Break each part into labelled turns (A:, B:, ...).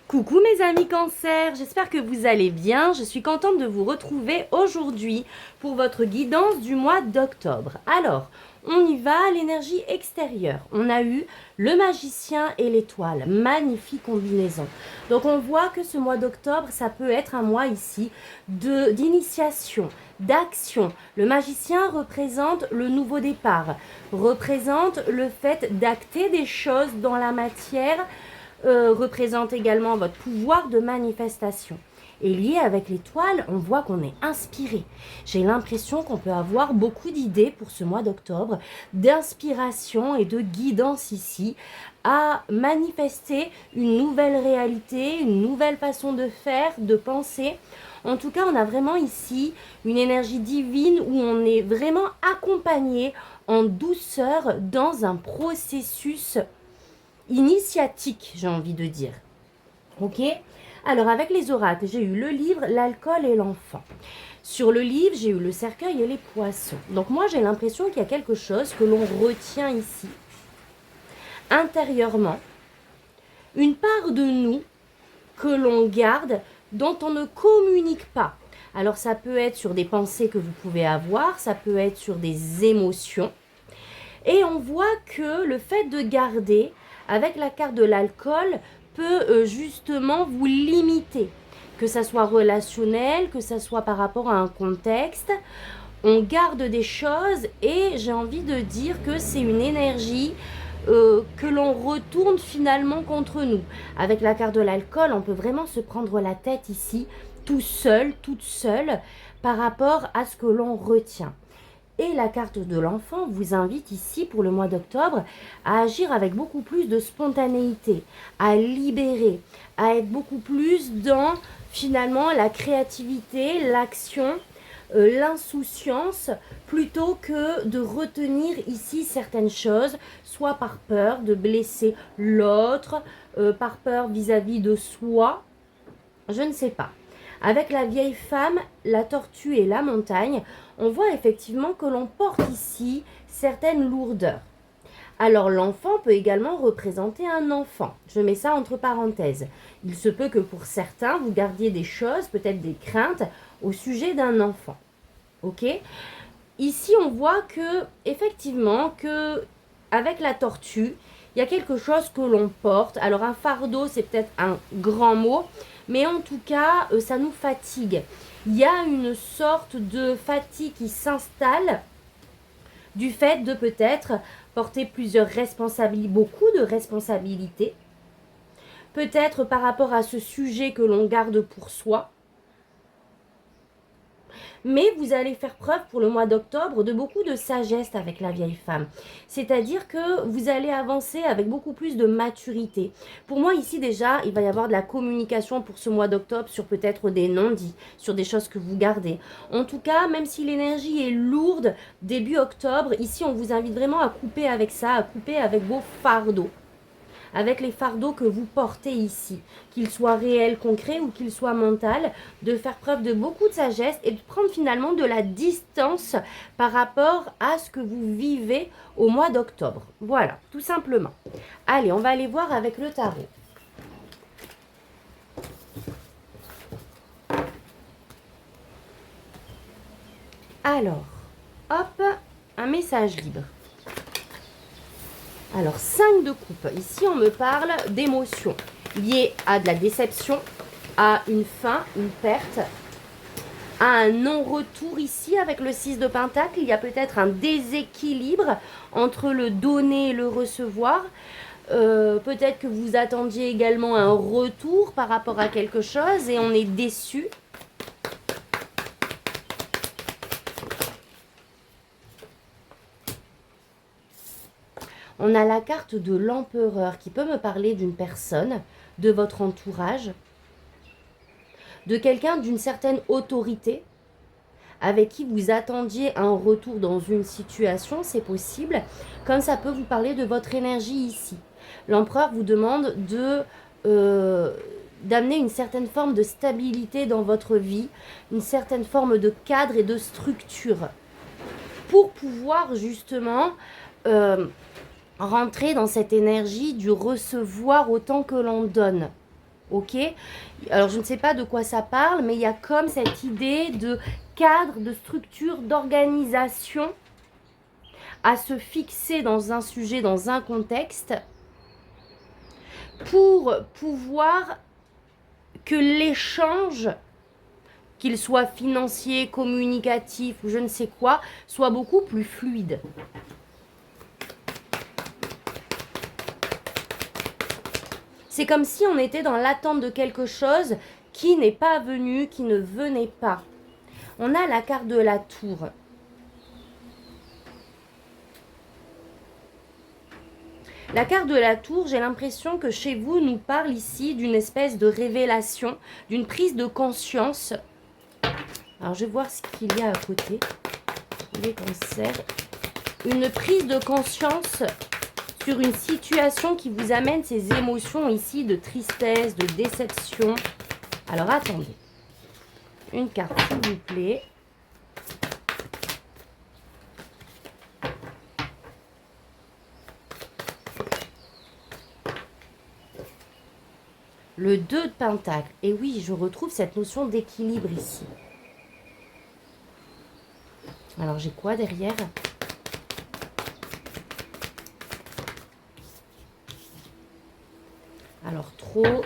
A: Coucou mes amis Cancer, j'espère que vous allez bien. Je suis contente de vous retrouver aujourd'hui pour votre guidance du mois d'octobre. Alors, on y va, l'énergie extérieure. On a eu le magicien et l'étoile, magnifique combinaison. Donc on voit que ce mois d'octobre, ça peut être un mois ici d'initiation, d'action. Le magicien représente le nouveau départ, représente le fait d'acter des choses dans la matière, représente également votre pouvoir de manifestation. Et lié avec l'étoile, on voit qu'on est inspiré. J'ai l'impression qu'on peut avoir beaucoup d'idées pour ce mois d'octobre, d'inspiration et de guidance ici, à manifester une nouvelle réalité, une nouvelle façon de faire, de penser. En tout cas, on a vraiment ici une énergie divine où on est vraiment accompagné en douceur dans un processus initiatique, j'ai envie de dire. Ok? Alors, avec les oracles, j'ai eu le livre, l'alcool et l'enfant. Sur le livre, j'ai eu le cercueil et les poissons. Donc, moi, j'ai l'impression qu'il y a quelque chose que l'on retient ici, intérieurement. Une part de nous que l'on garde, dont on ne communique pas. Alors, ça peut être sur des pensées que vous pouvez avoir, ça peut être sur des émotions. Et on voit que le fait de garder, avec la carte de l'alcool, peut justement vous limiter. Que ça soit relationnel, que ça soit par rapport à un contexte. On garde des choses et j'ai envie de dire que c'est une énergie que l'on retourne finalement contre nous. Avec la carte de l'alcool, on peut vraiment se prendre la tête ici, tout seul, toute seule, par rapport à ce que l'on retient. Et la carte de l'enfant vous invite ici pour le mois d'octobre à agir avec beaucoup plus de spontanéité, à libérer, à être beaucoup plus dans finalement la créativité, l'action, l'insouciance, plutôt que de retenir ici certaines choses, soit par peur de blesser l'autre, par peur vis-à-vis de soi, je ne sais pas. Avec la vieille femme, la tortue et la montagne, on voit effectivement que l'on porte ici certaines lourdeurs. Alors l'enfant peut également représenter un enfant. Je mets ça entre parenthèses. Il se peut que pour certains, vous gardiez des choses, peut-être des craintes au sujet d'un enfant. Ok ? Ici, on voit que effectivement, que avec la tortue, il y a quelque chose que l'on porte. Alors un fardeau, c'est peut-être un grand mot, mais en tout cas, ça nous fatigue. Il y a une sorte de fatigue qui s'installe du fait de peut-être porter plusieurs responsabilités, beaucoup de responsabilités. Peut-être par rapport à ce sujet que l'on garde pour soi. Mais vous allez faire preuve pour le mois d'octobre de beaucoup de sagesse avec la vieille femme. C'est-à-dire que vous allez avancer avec beaucoup plus de maturité. Pour moi, ici déjà, il va y avoir de la communication pour ce mois d'octobre sur peut-être des non-dits, sur des choses que vous gardez. En tout cas, même si l'énergie est lourde début octobre, ici, on vous invite vraiment à couper avec ça, à couper avec vos fardeaux. Avec les fardeaux que vous portez ici, qu'ils soient réels, concrets ou qu'ils soient mentaux, de faire preuve de beaucoup de sagesse et de prendre finalement de la distance par rapport à ce que vous vivez au mois d'octobre. Voilà, tout simplement. Allez, on va aller voir avec le tarot. Alors, hop, un message libre. Alors, 5 de coupe. Ici, on me parle d'émotions liées à de la déception, à une fin, une perte, à un non-retour ici avec le 6 de Pentacle. Il y a peut-être un déséquilibre entre le donner et le recevoir. Peut-être que vous attendiez également un retour par rapport à quelque chose et on est déçu. On a la carte de l'empereur qui peut me parler d'une personne, de votre entourage, de quelqu'un d'une certaine autorité, avec qui vous attendiez un retour dans une situation, c'est possible, comme ça peut vous parler de votre énergie ici. L'empereur vous demande d'amener une certaine forme de stabilité dans votre vie, une certaine forme de cadre et de structure, pour pouvoir justement rentrer dans cette énergie du recevoir autant que l'on donne. Ok? Alors, je ne sais pas de quoi ça parle, mais il y a comme cette idée de cadre, de structure, d'organisation à se fixer dans un sujet, dans un contexte, pour pouvoir que l'échange, qu'il soit financier, communicatif ou je ne sais quoi, soit beaucoup plus fluide. C'est comme si on était dans l'attente de quelque chose qui n'est pas venu, qui ne venait pas. On a la carte de la tour. La carte de la tour, j'ai l'impression que chez vous, nous parle ici d'une espèce de révélation, d'une prise de conscience. Alors, je vais voir ce qu'il y a à côté. Les cancers. Une prise de conscience sur une situation qui vous amène ces émotions ici de tristesse, de déception. Alors, attendez. Une carte, s'il vous plaît. Le 2 de Pentacle. Et oui, je retrouve cette notion d'équilibre ici. Alors, j'ai quoi derrière? Alors, trop.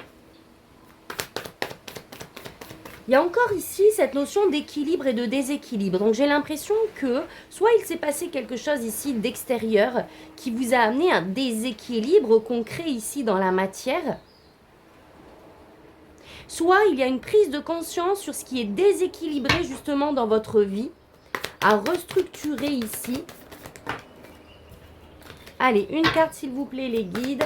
A: Il y a encore ici cette notion d'équilibre et de déséquilibre. Donc, j'ai l'impression que soit il s'est passé quelque chose ici d'extérieur qui vous a amené un déséquilibre concret ici dans la matière. Soit il y a une prise de conscience sur ce qui est déséquilibré justement dans votre vie, à restructurer ici. Allez, une carte s'il vous plaît, les guides.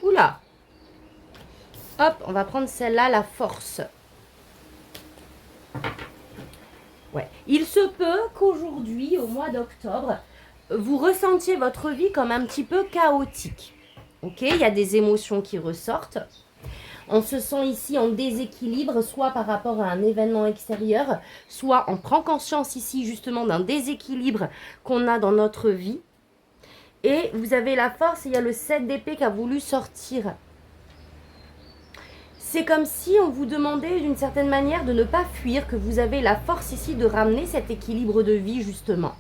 A: Oula! Hop, on va prendre celle-là, la force. Ouais. Il se peut qu'aujourd'hui, au mois d'octobre, vous ressentiez votre vie comme un petit peu chaotique. Ok, il y a des émotions qui ressortent. On se sent ici en déséquilibre, soit par rapport à un événement extérieur, soit on prend conscience ici justement d'un déséquilibre qu'on a dans notre vie. Et vous avez la force, il y a le 7 d'épée qui a voulu sortir. C'est comme si on vous demandait d'une certaine manière de ne pas fuir, que vous avez la force ici de ramener cet équilibre de vie justement,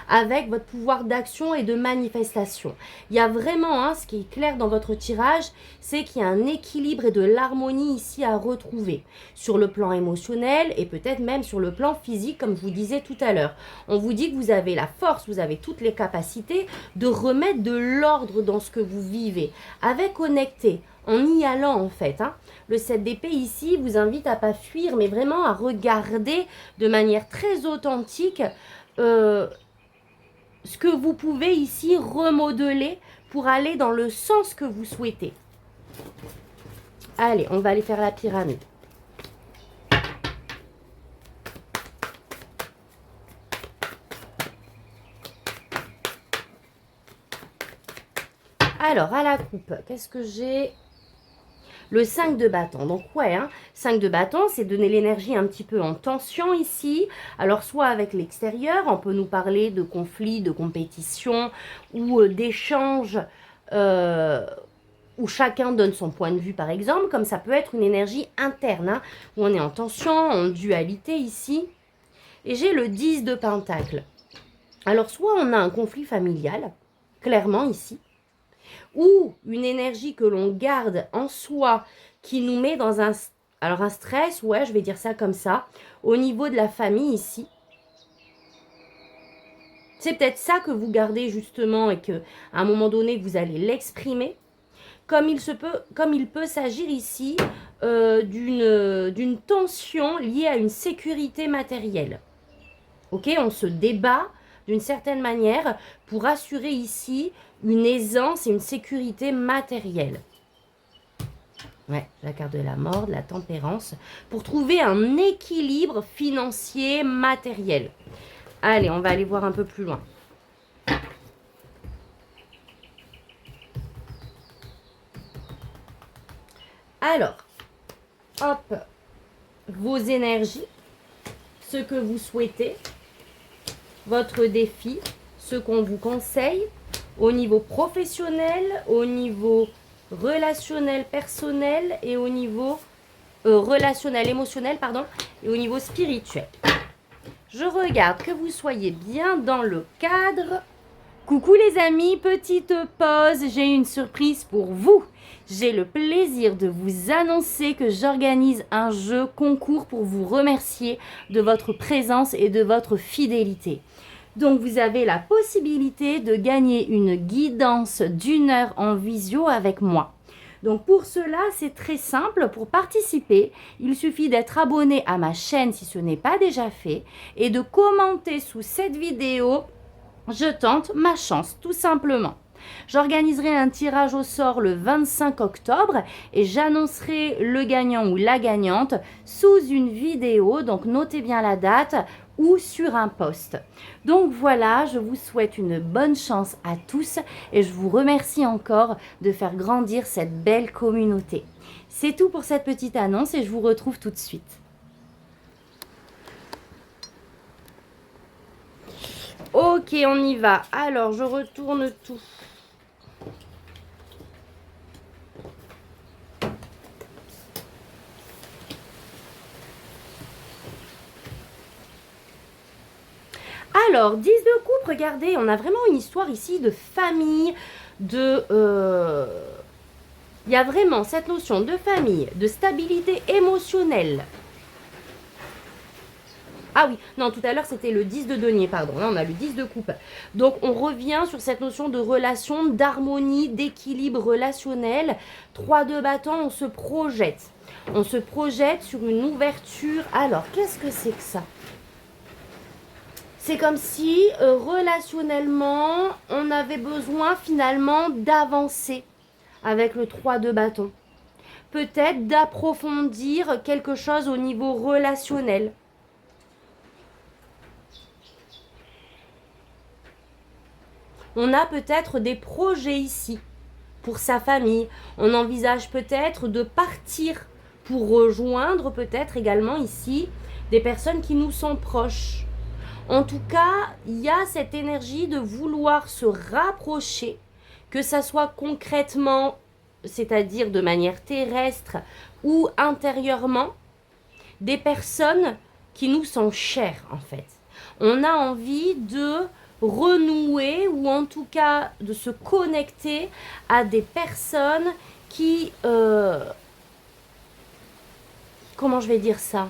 A: avec votre pouvoir d'action et de manifestation. Il y a vraiment, ce qui est clair dans votre tirage, c'est qu'il y a un équilibre et de l'harmonie ici à retrouver, sur le plan émotionnel et peut-être même sur le plan physique, comme je vous disais tout à l'heure. On vous dit que vous avez la force, vous avez toutes les capacités de remettre de l'ordre dans ce que vous vivez, avec honnêteté, en y allant en fait. Le 7 d'épée ici vous invite à pas fuir, mais vraiment à regarder de manière très authentique ce que vous pouvez ici remodeler pour aller dans le sens que vous souhaitez. Allez, on va aller faire la pyramide. Alors, à la coupe, qu'est-ce que j'ai? Le 5 de bâton. Donc, ouais, 5 de bâton, c'est donner l'énergie un petit peu en tension ici. Alors, soit avec l'extérieur, on peut nous parler de conflits, de compétition ou d'échanges où chacun donne son point de vue, par exemple. Comme ça peut être une énergie interne, où on est en tension, en dualité ici. Et j'ai le 10 de pentacle. Alors, soit on a un conflit familial, clairement ici, ou une énergie que l'on garde en soi qui nous met dans un stress, ouais, je vais dire ça comme ça, au niveau de la famille ici. C'est peut-être ça que vous gardez justement et que à un moment donné vous allez l'exprimer. Comme il peut s'agir ici d'une tension liée à une sécurité matérielle. Ok, on se débat d'une certaine manière pour assurer ici une aisance et une sécurité matérielle. Ouais, la carte de la mort, de la tempérance, pour trouver un équilibre financier, matériel. Allez, on va aller voir un peu plus loin. Alors, hop, vos énergies, ce que vous souhaitez, votre défi, ce qu'on vous conseille, au niveau professionnel, au niveau relationnel personnel et au niveau relationnel émotionnel, pardon, et au niveau spirituel. Je regarde que vous soyez bien dans le cadre. Coucou les amis, petite pause, j'ai une surprise pour vous. J'ai le plaisir de vous annoncer que j'organise un jeu concours pour vous remercier de votre présence et de votre fidélité. Donc vous avez la possibilité de gagner une guidance d'1 heure en visio avec moi. Donc pour cela, c'est très simple. Pour participer, il suffit d'être abonné à ma chaîne si ce n'est pas déjà fait et de commenter sous cette vidéo « Je tente ma chance » tout simplement. J'organiserai un tirage au sort le 25 octobre et j'annoncerai le gagnant ou la gagnante sous une vidéo, donc notez bien la date, ou sur un post. Donc voilà, je vous souhaite une bonne chance à tous et je vous remercie encore de faire grandir cette belle communauté. C'est tout pour cette petite annonce et je vous retrouve tout de suite. Ok, on y va. Alors, je retourne tout. Alors, 10 de coupe, regardez, on a vraiment une histoire ici de famille, de... Il y a vraiment cette notion de famille, de stabilité émotionnelle. Ah oui, non, tout à l'heure, c'était le 10 de denier, pardon. Là, on a le 10 de coupe. Donc, on revient sur cette notion de relation, d'harmonie, d'équilibre relationnel. 3 de bâton, on se projette. On se projette sur une ouverture. Alors, qu'est-ce que c'est que ça? C'est comme si, relationnellement, on avait besoin finalement d'avancer avec le 3 de bâton. Peut-être d'approfondir quelque chose au niveau relationnel. On a peut-être des projets ici pour sa famille. On envisage peut-être de partir pour rejoindre peut-être également ici des personnes qui nous sont proches. En tout cas, il y a cette énergie de vouloir se rapprocher, que ça soit concrètement, c'est-à-dire de manière terrestre ou intérieurement, des personnes qui nous sont chères en fait. On a envie de renouer ou en tout cas de se connecter à des personnes qui, comment je vais dire ça,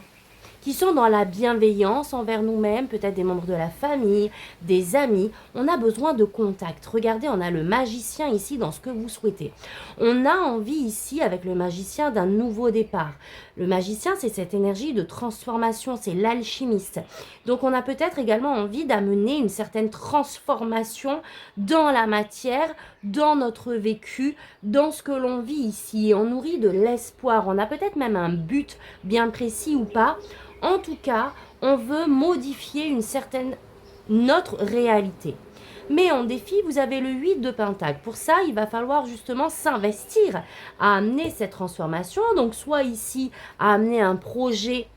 A: qui sont dans la bienveillance envers nous-mêmes, peut-être des membres de la famille, des amis. On a besoin de contact. Regardez, on a le magicien ici dans ce que vous souhaitez. On a envie ici, avec le magicien, d'un nouveau départ. Le magicien, c'est cette énergie de transformation, c'est l'alchimiste. Donc, on a peut-être également envie d'amener une certaine transformation dans la matière, dans notre vécu, dans ce que l'on vit ici. Et on nourrit de l'espoir. On a peut-être même un but bien précis ou pas. En tout cas, on veut modifier notre réalité. Mais en défi, vous avez le 8 de Pentacle. Pour ça, il va falloir justement s'investir à amener cette transformation. Donc, soit ici, à amener un projet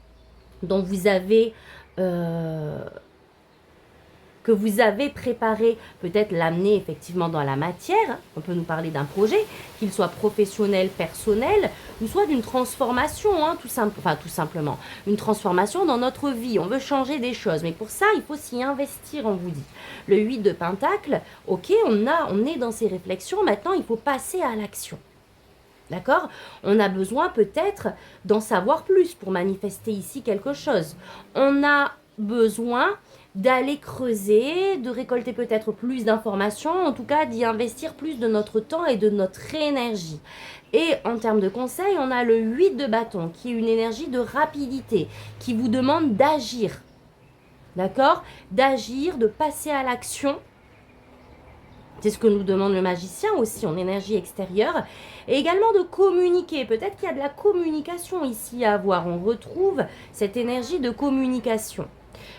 A: dont vous avez... que vous avez préparé, peut-être l'amener effectivement dans la matière. On peut nous parler d'un projet, qu'il soit professionnel, personnel, ou soit d'une transformation, tout simplement. Une transformation dans notre vie. On veut changer des choses, mais pour ça, il faut s'y investir, on vous dit. Le 8 de Pentacle, ok, on est dans ces réflexions, maintenant il faut passer à l'action. D'accord? On a besoin peut-être d'en savoir plus pour manifester ici quelque chose. On a besoin d'aller creuser, de récolter peut-être plus d'informations, en tout cas d'y investir plus de notre temps et de notre énergie. Et en termes de conseils, on a le 8 de bâton, qui est une énergie de rapidité, qui vous demande d'agir. D'accord? D'agir, de passer à l'action. C'est ce que nous demande le magicien aussi en énergie extérieure. Et également de communiquer. Peut-être qu'il y a de la communication ici à avoir. On retrouve cette énergie de communication.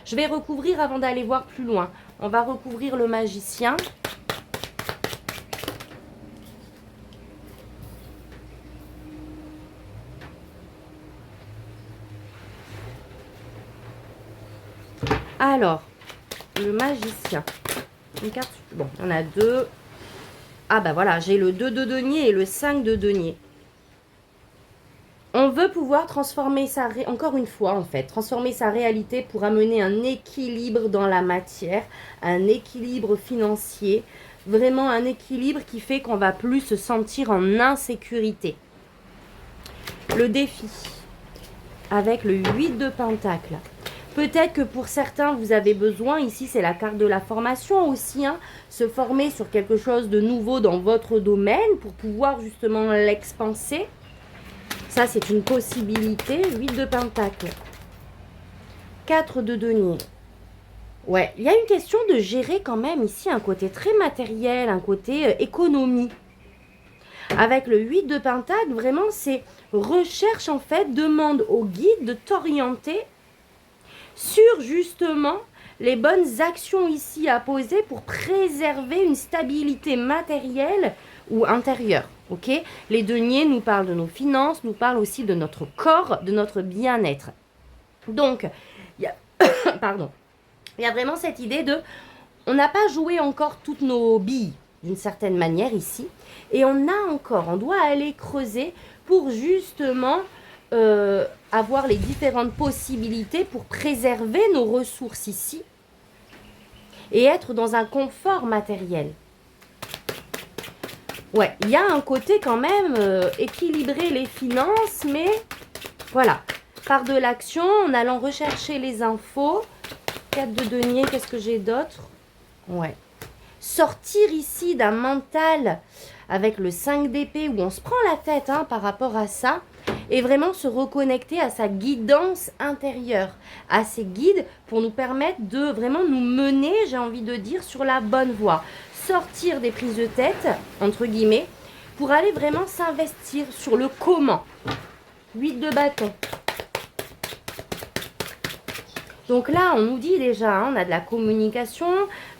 A: Je vais recouvrir avant d'aller voir plus loin. On va recouvrir le magicien. Alors, le magicien. Une carte. Bon, on a deux. Ah bah voilà, j'ai le 2 de denier et le 5 de denier. On veut pouvoir transformer encore une fois en fait, transformer sa réalité pour amener un équilibre dans la matière, un équilibre financier, vraiment un équilibre qui fait qu'on va plus se sentir en insécurité. Le défi avec le 8 de pentacle. Peut-être que pour certains, vous avez besoin, ici c'est la carte de la formation aussi, hein, se former sur quelque chose de nouveau dans votre domaine pour pouvoir justement l'expanser. Ça, c'est une possibilité. 8 de pentacle. 4 de denier. Ouais, il y a une question de gérer quand même ici un côté très matériel, un côté économie. Avec le 8 de pentacle, vraiment, c'est recherche en fait, demande au guide de t'orienter sur justement les bonnes actions ici à poser pour préserver une stabilité matérielle ou intérieure. Ok, les deniers nous parlent de nos finances, nous parlent aussi de notre corps, de notre bien-être. Donc, il y a, pardon, il y a vraiment cette idée de, on n'a pas joué encore toutes nos billes d'une certaine manière ici, et on doit aller creuser pour justement avoir les différentes possibilités pour préserver nos ressources ici et être dans un confort matériel. Ouais, il y a un côté quand même équilibrer les finances, mais voilà, par de l'action, en allant rechercher les infos. 4 de denier, qu'est-ce que j'ai d'autre? Ouais. Sortir ici d'un mental avec le 5 d'épée où on se prend la tête par rapport à ça et vraiment se reconnecter à sa guidance intérieure, à ses guides pour nous permettre de vraiment nous mener, j'ai envie de dire, sur la bonne voie. Sortir des prises de tête, entre guillemets, pour aller vraiment s'investir sur le comment. 8 de bâton. Donc là, on nous dit déjà, on a de la communication,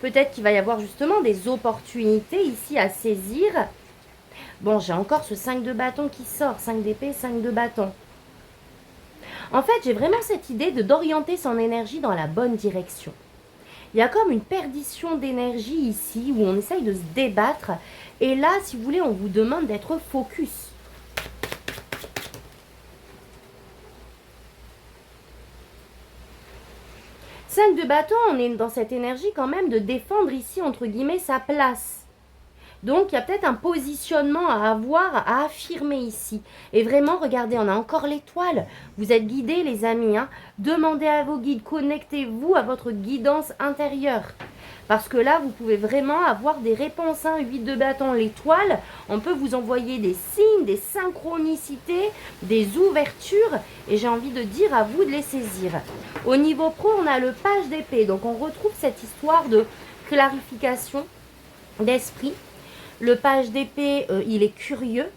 A: peut-être qu'il va y avoir justement des opportunités ici à saisir. Bon, j'ai encore ce 5 de bâton qui sort, 5 d'épée, 5 de bâton. En fait, j'ai vraiment cette idée d'orienter son énergie dans la bonne direction. Il y a comme une perdition d'énergie ici, où on essaye de se débattre. Et là, si vous voulez, on vous demande d'être focus. De bâton, on est dans cette énergie quand même de défendre ici, entre guillemets, sa place. Donc, il y a peut-être un positionnement à avoir, à affirmer ici. Et vraiment, regardez, on a encore l'étoile. Vous êtes guidés, les amis. Demandez à vos guides, connectez-vous à votre guidance intérieure. Parce que là, vous pouvez vraiment avoir des réponses. 8 de bâton, l'étoile. On peut vous envoyer des signes, des synchronicités, des ouvertures. Et j'ai envie de dire à vous de les saisir. Au niveau pro, on a le page d'épée. Donc, on retrouve cette histoire de clarification d'esprit. Le page d'épée, il est curieux.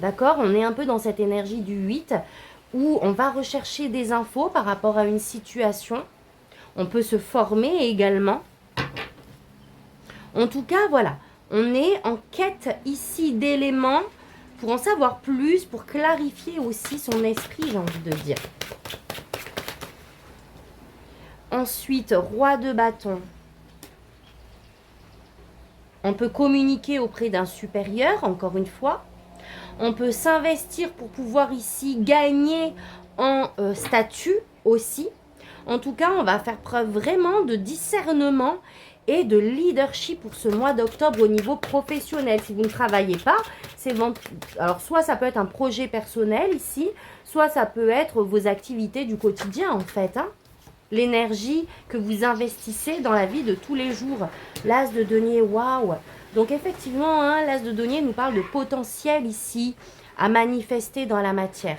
A: D'accord? On est un peu dans cette énergie du 8 où on va rechercher des infos par rapport à une situation. On peut se former également. En tout cas, voilà, on est en quête ici d'éléments pour en savoir plus, pour clarifier aussi son esprit, j'ai envie de dire. Ensuite, roi de bâton. On peut communiquer auprès d'un supérieur, encore une fois. On peut s'investir pour pouvoir ici gagner en statut aussi. En tout cas, on va faire preuve vraiment de discernement et de leadership pour ce mois d'octobre au niveau professionnel. Si vous ne travaillez pas, alors soit ça peut être un projet personnel ici, soit ça peut être vos activités du quotidien en fait. L'énergie que vous investissez dans la vie de tous les jours. L'as de denier, waouh! Donc effectivement, l'as de denier nous parle de potentiel ici à manifester dans la matière.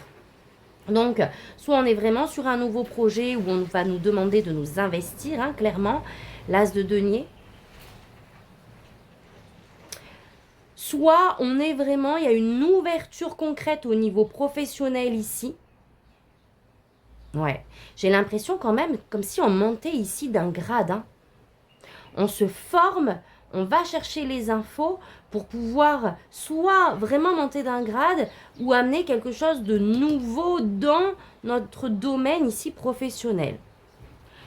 A: Donc, soit on est vraiment sur un nouveau projet où on va nous demander de nous investir, clairement, l'as de denier. Soit on est vraiment, il y a une ouverture concrète au niveau professionnel ici. Ouais, j'ai l'impression quand même comme si on montait ici d'un grade. On se forme, on va chercher les infos pour pouvoir soit vraiment monter d'un grade ou amener quelque chose de nouveau dans notre domaine ici professionnel.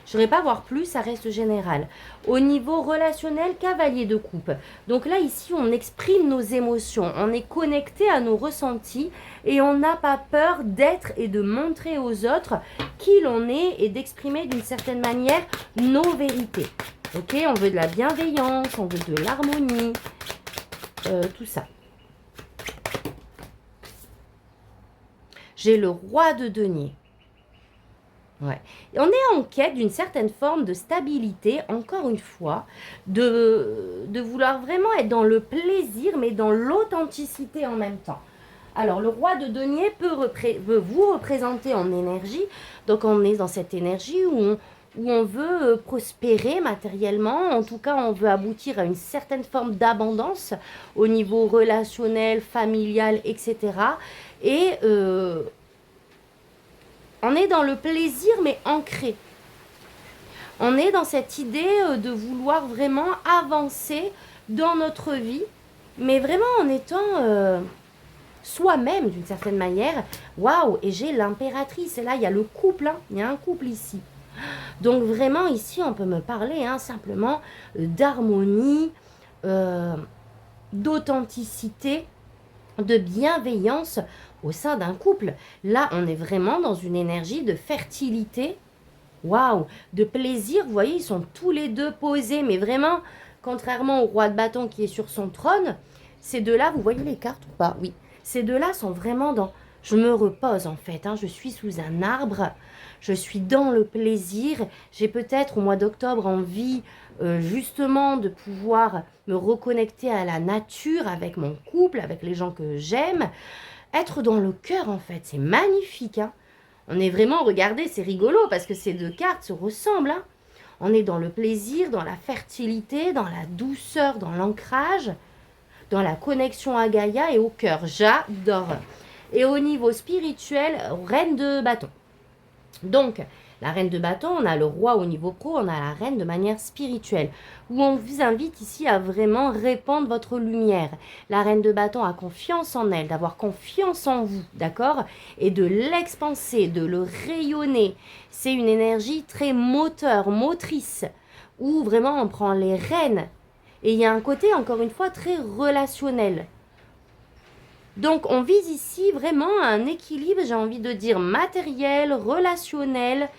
A: Je n'aurais pas voir plus, ça reste général. Au niveau relationnel, cavalier de coupe. Donc là, ici, on exprime nos émotions. On est connecté à nos ressentis et on n'a pas peur d'être et de montrer aux autres qui l'on est et d'exprimer d'une certaine manière nos vérités. Ok, on veut de la bienveillance, on veut de l'harmonie, tout ça. J'ai le roi de denier. Ouais. Et on est en quête d'une certaine forme de stabilité, encore une fois, de vouloir vraiment être dans le plaisir, mais dans l'authenticité en même temps. Alors, le roi de denier peut vous représenter en énergie. Donc, on est dans cette énergie où on veut prospérer matériellement. En tout cas, on veut aboutir à une certaine forme d'abondance au niveau relationnel, familial, etc. Et on est dans le plaisir, mais ancré. On est dans cette idée de vouloir vraiment avancer dans notre vie, mais vraiment en étant soi-même d'une certaine manière. Waouh, et j'ai l'impératrice, et là il y a le couple, hein. Il y a un couple ici. Donc vraiment ici on peut me parler simplement d'harmonie, d'authenticité, de bienveillance au sein d'un couple. Là on est vraiment dans une énergie de fertilité, waouh, de plaisir. Vous voyez, ils sont tous les deux posés, mais vraiment, contrairement au roi de bâton qui est sur son trône, ces deux-là, vous voyez les cartes ou pas? Oui. Ces deux-là sont vraiment dans... Je me repose en fait, je suis sous un arbre, je suis dans le plaisir. J'ai peut-être au mois d'octobre envie justement de pouvoir me reconnecter à la nature avec mon couple, avec les gens que j'aime. Être dans le cœur en fait, c'est magnifique. On est vraiment, regardez, c'est rigolo parce que ces deux cartes se ressemblent. On est dans le plaisir, dans la fertilité, dans la douceur, dans l'ancrage, dans la connexion à Gaïa et au cœur. J'adore. Et au niveau spirituel, reine de bâton. Donc, la reine de bâton, on a le roi au niveau pro, on a la reine de manière spirituelle, où on vous invite ici à vraiment répandre votre lumière. La reine de bâton a confiance en elle, d'avoir confiance en vous, d'accord? Et de l'expanser, de le rayonner. C'est une énergie très moteur, motrice, où vraiment on prend les rênes. Et il y a un côté, encore une fois, très relationnel. Donc, on vise ici vraiment un équilibre, j'ai envie de dire, matériel, relationnel,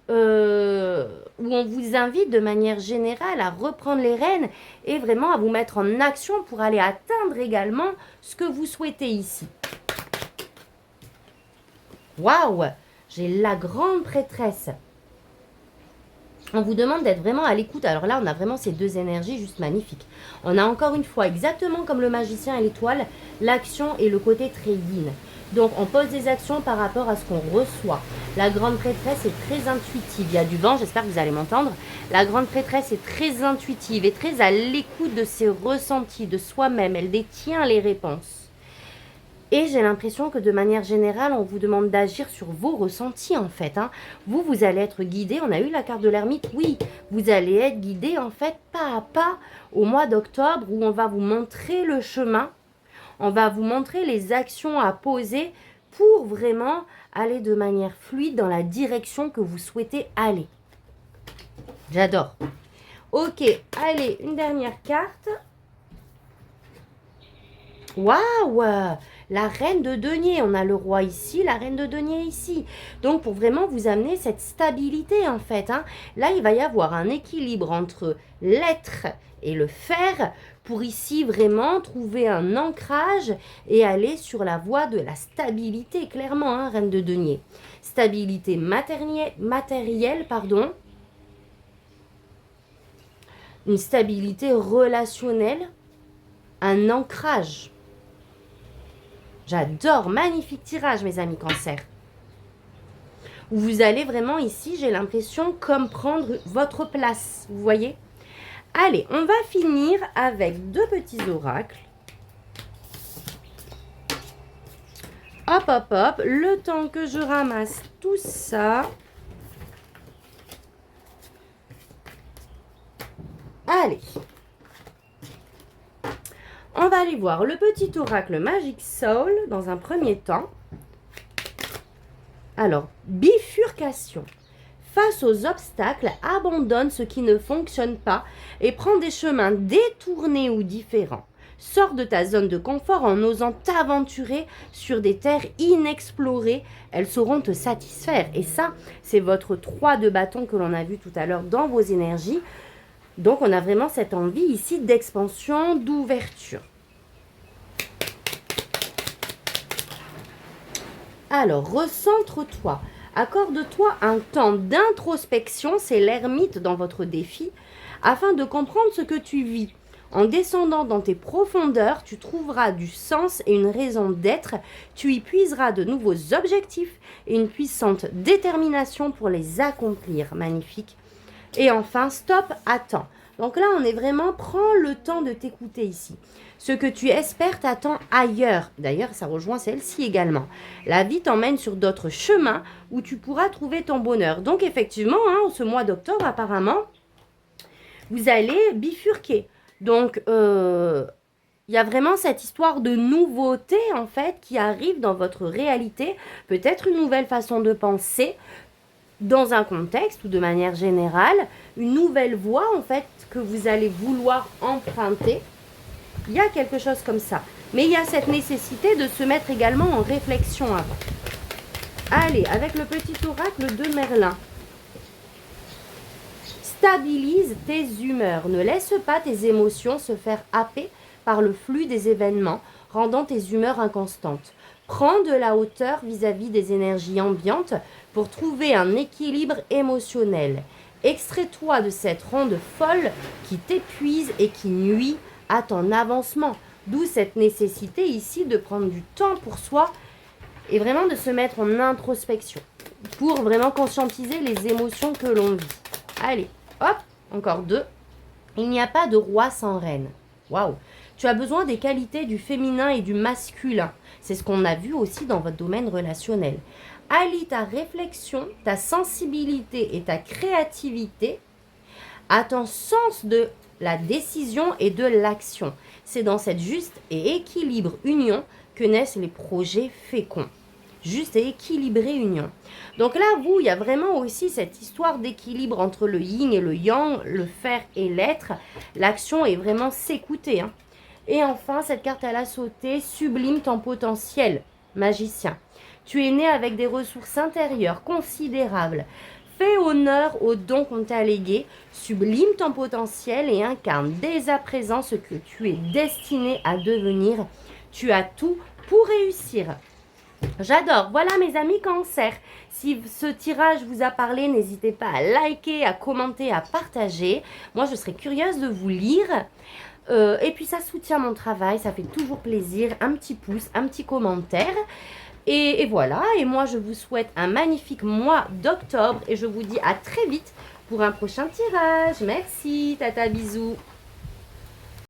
A: où on vous invite de manière générale à reprendre les rênes et vraiment à vous mettre en action pour aller atteindre également ce que vous souhaitez ici. Waouh! J'ai la grande prêtresse. On vous demande d'être vraiment à l'écoute. Alors là, on a vraiment ces deux énergies juste magnifiques. On a encore une fois, exactement comme le magicien et l'étoile, l'action et le côté très yin. Donc, on pose des actions par rapport à ce qu'on reçoit. La grande prêtresse est très intuitive. Il y a du vent, j'espère que vous allez m'entendre. La grande prêtresse est très intuitive et très à l'écoute de ses ressentis, de soi-même. Elle détient les réponses. Et j'ai l'impression que de manière générale, on vous demande d'agir sur vos ressentis en fait. Vous allez être guidé. On a eu la carte de l'ermite. Oui, vous allez être guidé en fait pas à pas au mois d'octobre où on va vous montrer le chemin. On va vous montrer les actions à poser pour vraiment aller de manière fluide dans la direction que vous souhaitez aller. J'adore. Ok, allez, une dernière carte. Waouh! La reine de denier, on a le roi ici, la reine de denier ici. Donc, pour vraiment vous amener cette stabilité, en fait. Là, il va y avoir un équilibre entre l'être et le faire pour ici vraiment trouver un ancrage et aller sur la voie de la stabilité, clairement, reine de denier. Stabilité matérielle, pardon. Une stabilité relationnelle, un ancrage. J'adore, magnifique tirage mes amis cancer. Vous allez vraiment ici, j'ai l'impression, comme prendre votre place, vous voyez? Allez, on va finir avec deux petits oracles. Hop, hop, hop, le temps que je ramasse tout ça. Allez. On va aller voir le petit oracle Magic Soul dans un premier temps. Alors, bifurcation. face aux obstacles, abandonne ce qui ne fonctionne pas et prends des chemins détournés ou différents. Sors de ta zone de confort en osant t'aventurer sur des terres inexplorées. Elles sauront te satisfaire. Et ça, c'est votre 3 de bâton que l'on a vu tout à l'heure dans vos énergies. Donc, on a vraiment cette envie ici d'expansion, d'ouverture. Alors, recentre-toi. Accorde-toi un temps d'introspection, c'est l'ermite dans votre défi, afin de comprendre ce que tu vis. En descendant dans tes profondeurs, tu trouveras du sens et une raison d'être. Tu y puiseras de nouveaux objectifs et une puissante détermination pour les accomplir. Magnifique. Et enfin, stop, attends. Donc là, on est vraiment, prends le temps de t'écouter ici. Ce que tu espères t'attend ailleurs. D'ailleurs, ça rejoint celle-ci également. La vie t'emmène sur d'autres chemins où tu pourras trouver ton bonheur. Donc effectivement, ce mois d'octobre, apparemment, vous allez bifurquer. Donc, il y a vraiment cette histoire de nouveauté, en fait, qui arrive dans votre réalité. Peut-être une nouvelle façon de penser dans un contexte ou de manière générale. Une nouvelle voie, en fait, que vous allez vouloir emprunter. Il y a quelque chose comme ça. Mais il y a cette nécessité de se mettre également en réflexion avant. Allez, avec le petit oracle de Merlin. Stabilise tes humeurs. Ne laisse pas tes émotions se faire happer par le flux des événements, rendant tes humeurs inconstantes. Prends de la hauteur vis-à-vis des énergies ambiantes pour trouver un équilibre émotionnel. Extrais-toi de cette ronde folle qui t'épuise et qui nuit à ton avancement. D'où cette nécessité ici de prendre du temps pour soi et vraiment de se mettre en introspection pour vraiment conscientiser les émotions que l'on vit. Allez, hop, encore 2. Il n'y a pas de roi sans reine. Waouh! Tu as besoin des qualités du féminin et du masculin. C'est ce qu'on a vu aussi dans votre domaine relationnel. Allie ta réflexion, ta sensibilité et ta créativité à ton sens de la décision et de l'action. C'est dans cette juste et équilibre union que naissent les projets féconds. Juste et équilibrée union. Donc là, il y a vraiment aussi cette histoire d'équilibre entre le yin et le yang, le faire et l'être. L'action est vraiment s'écouter. Et enfin, cette carte, elle a sauté, sublime ton potentiel, magicien. Tu es né avec des ressources intérieures considérables. Fais honneur aux dons qu'on t'a légués, sublime ton potentiel et incarne dès à présent ce que tu es destiné à devenir. Tu as tout pour réussir. J'adore. Voilà mes amis Cancer. Si ce tirage vous a parlé, n'hésitez pas à liker, à commenter, à partager. Moi, je serais curieuse de vous lire. Et puis, ça soutient mon travail. Ça fait toujours plaisir. Un petit pouce, un petit commentaire. Et voilà. Et moi, je vous souhaite un magnifique mois d'octobre. Et je vous dis à très vite pour un prochain tirage. Merci. Tata, bisous.